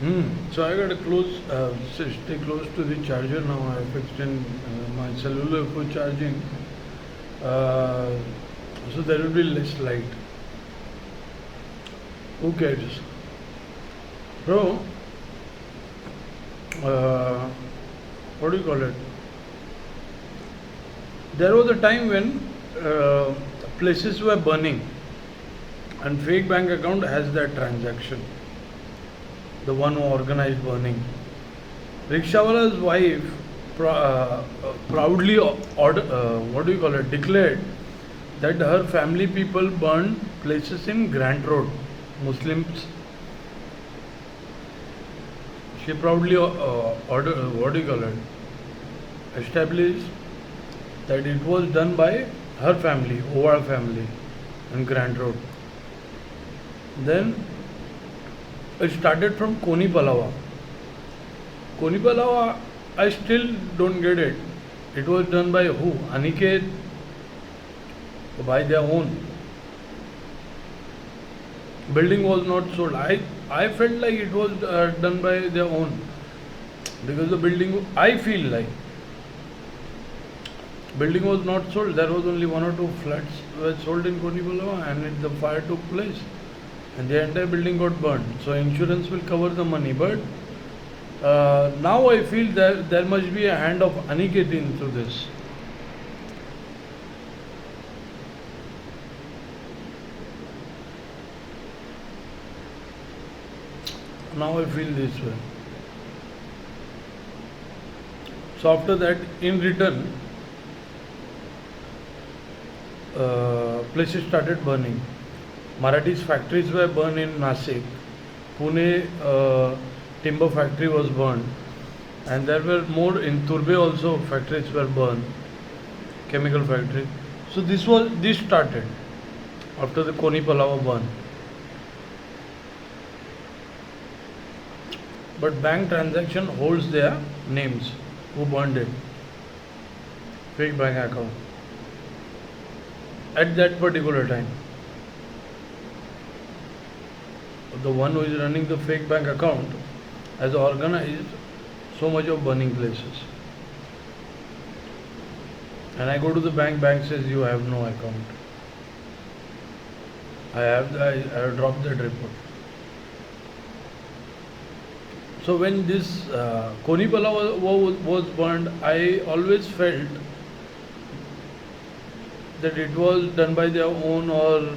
So I got stay close to the charger now. I fixed in my cellular for charging, uh, so there will be less light. Who cares, bro? Uh, what do you call it? There was a time when places were burning, and fake bank account has that transaction. The one who organized burning. Rickshawala's wife proudly what do you call it, declared that her family people burned places in Grant Road. Muslims. She proudly what do you call it, established that it was done by her family, Owa family, in Grant Road. Then it started from Koni Palawa. Koni Palawa, I still don't get it. It was done by who? Aniket, by their own. Building was not sold. I felt like it was done by their own, because the building, I feel like building was not sold. There was only one or two flats were sold in Koni Palawa, and the fire took place, and the entire building got burned. So insurance will cover the money, but now I feel that there must be a hand of Aniket into this. Now I feel this way. So after that, in return, places started burning. Marathis factories were burned in Nasik. Pune timber factory was burned, and there were more in Turbe also. Factories were burned, chemical factory. So this started after the Koni Palawa burn. But bank transaction holds their names who burned it, fake bank account at that particular time. The one who is running the fake bank account has organized so much of burning places. And I go to the bank says you have no account. I have dropped that report. So when this Konipala was burned, I always felt that it was done by their own, or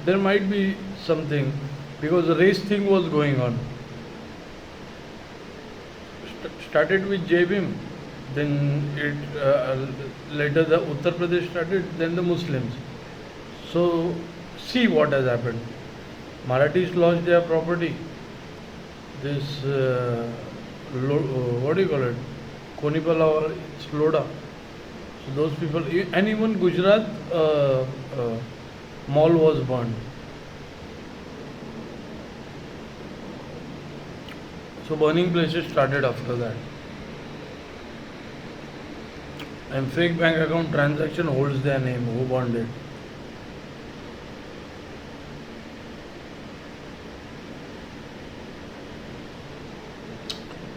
there might be something, because the race thing was going on. Started with JBIM, then later the Uttar Pradesh started, then the Muslims. So see what has happened. Marathis lost their property. This what do you call it, Konipala or Sloda. So those people, and even Gujarat mall was burned. So burning places started after that. And fake bank account transaction holds their name, who burned it.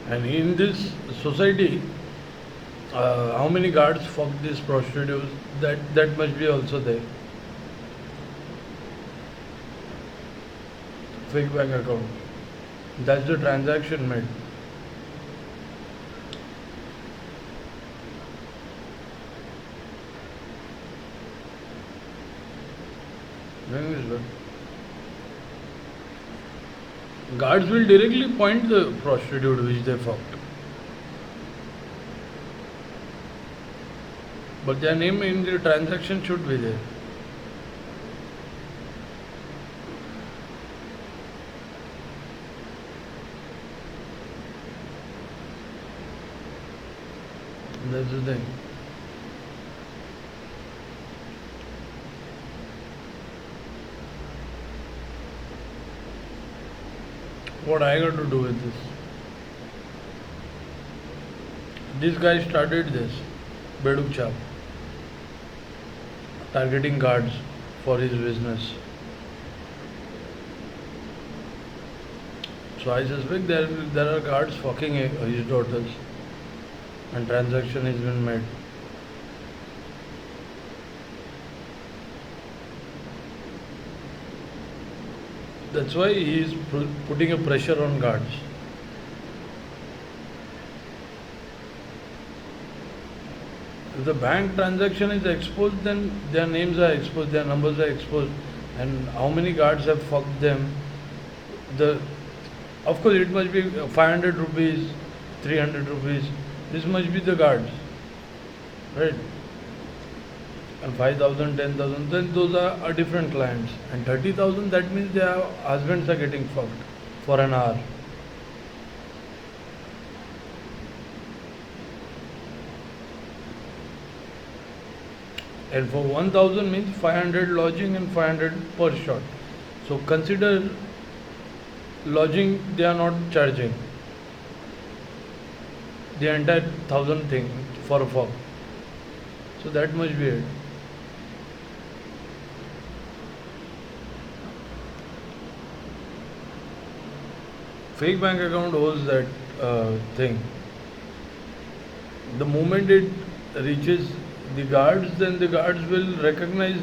And in this society, how many guards fuck these prostitutes? That must be also there. Fake bank account. That's the transaction made. Guards will directly point the prostitute which they fucked. But their name in the transaction should be there. That's the thing. What I got to do with this? This guy started this, Beduk Chap, targeting guards for his business. So I suspect there are guards fucking his daughters, and transaction has been made. That's why he is putting a pressure on guards. If the bank transaction is exposed, then their names are exposed, their numbers are exposed, and how many guards have fucked them. The Of course, it must be 500 rupees, 300 rupees. This must be the guards, right? And 5,000, 10,000, then those are different clients. And 30,000, that means their husbands are getting fucked for an hour. And for 1,000 means 500 lodging and 500 per shot. So consider lodging, they are not charging the entire 1,000 thing for a fuck. So that must be it. Fake bank account holds that thing. The moment it reaches the guards, then the guards will recognize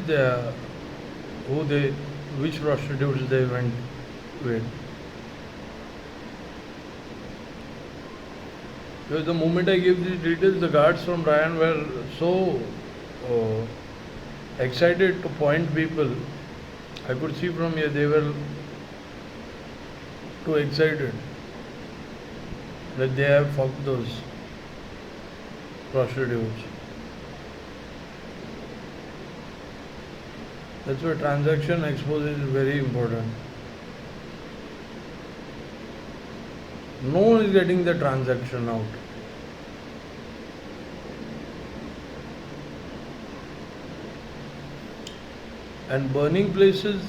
which prostitutes they went with. Because the moment I gave these details, the guards from Ryan were so excited to point people. I could see from here they were too excited that they have fucked those prostitutes. That's why transaction exposure is very important. No one is getting the transaction out. And burning places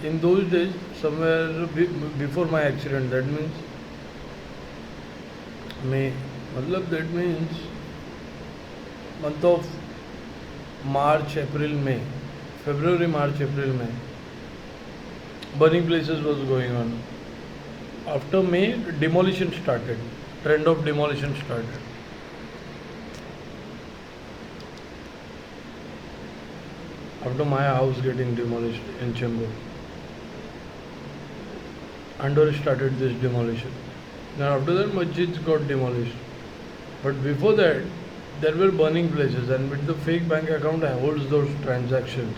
in those days, somewhere before my accident, that means May, that means month of March, April, May, February, March, April, May, burning places was going on. After May, demolition started. Trend of demolition started. After my house getting demolished in Chembur, Andor started this demolition. Then after that, masjids got demolished. But before that, there were burning places, and with the fake bank account, I holds those transactions.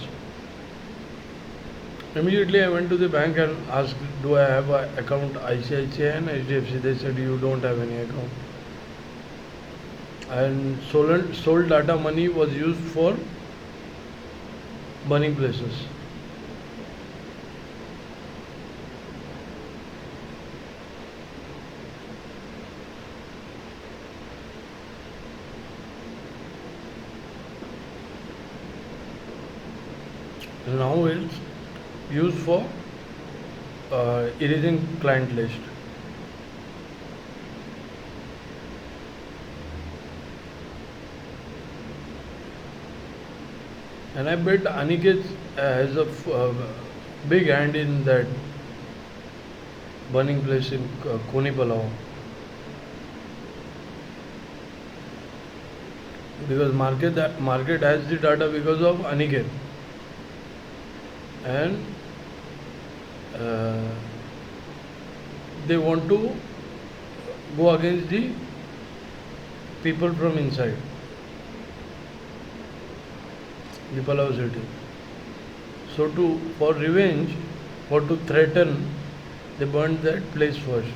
Immediately I went to the bank and asked, do I have an account ICICI and HDFC? They said, you don't have any account. And sold data money was used for burning places. Now it's used for erasing client list. And I bet Aniket has a big hand in that burning place in Koni Palau. Because market has the data because of Aniket. And they want to go against the people from inside the Palau city. So for revenge, or to threaten, they burned that place first.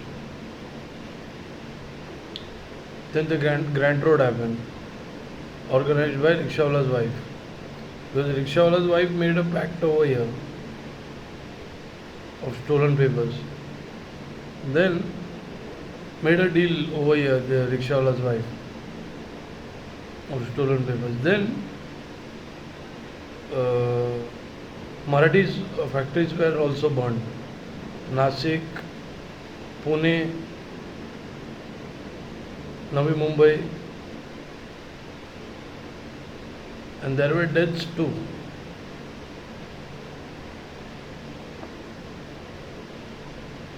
Then the Grand Road happened, organized by Rickshawala's wife. Because Rickshawala's wife made a pact over here of stolen papers. Then made a deal over here, the Rickshawala's wife, of stolen papers. Then Marathis factories were also burned. Nasik, Pune, Navi Mumbai, and there were deaths too.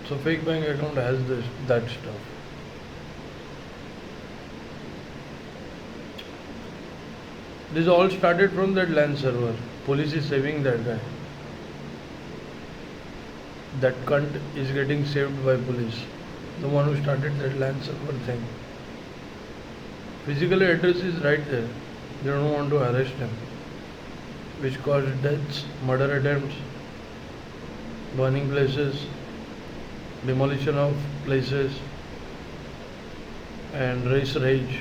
So fake bank account has that stuff. This all started from that LAN server. Police is saving that guy. That cunt is getting saved by police. The one who started that LAN server thing. Physical address is right there. They don't want to arrest him. Which caused deaths, murder attempts, burning places, demolition of places, and race rage.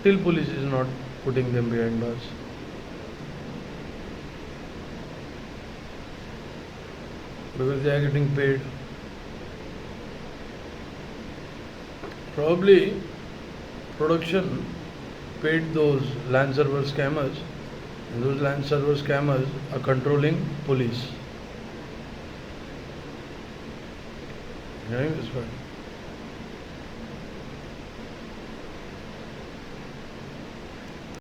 Till police is not putting them behind bars. Because they are getting paid. Probably production paid those LAN server scammers, and those LAN server scammers are controlling police. Hearing this part?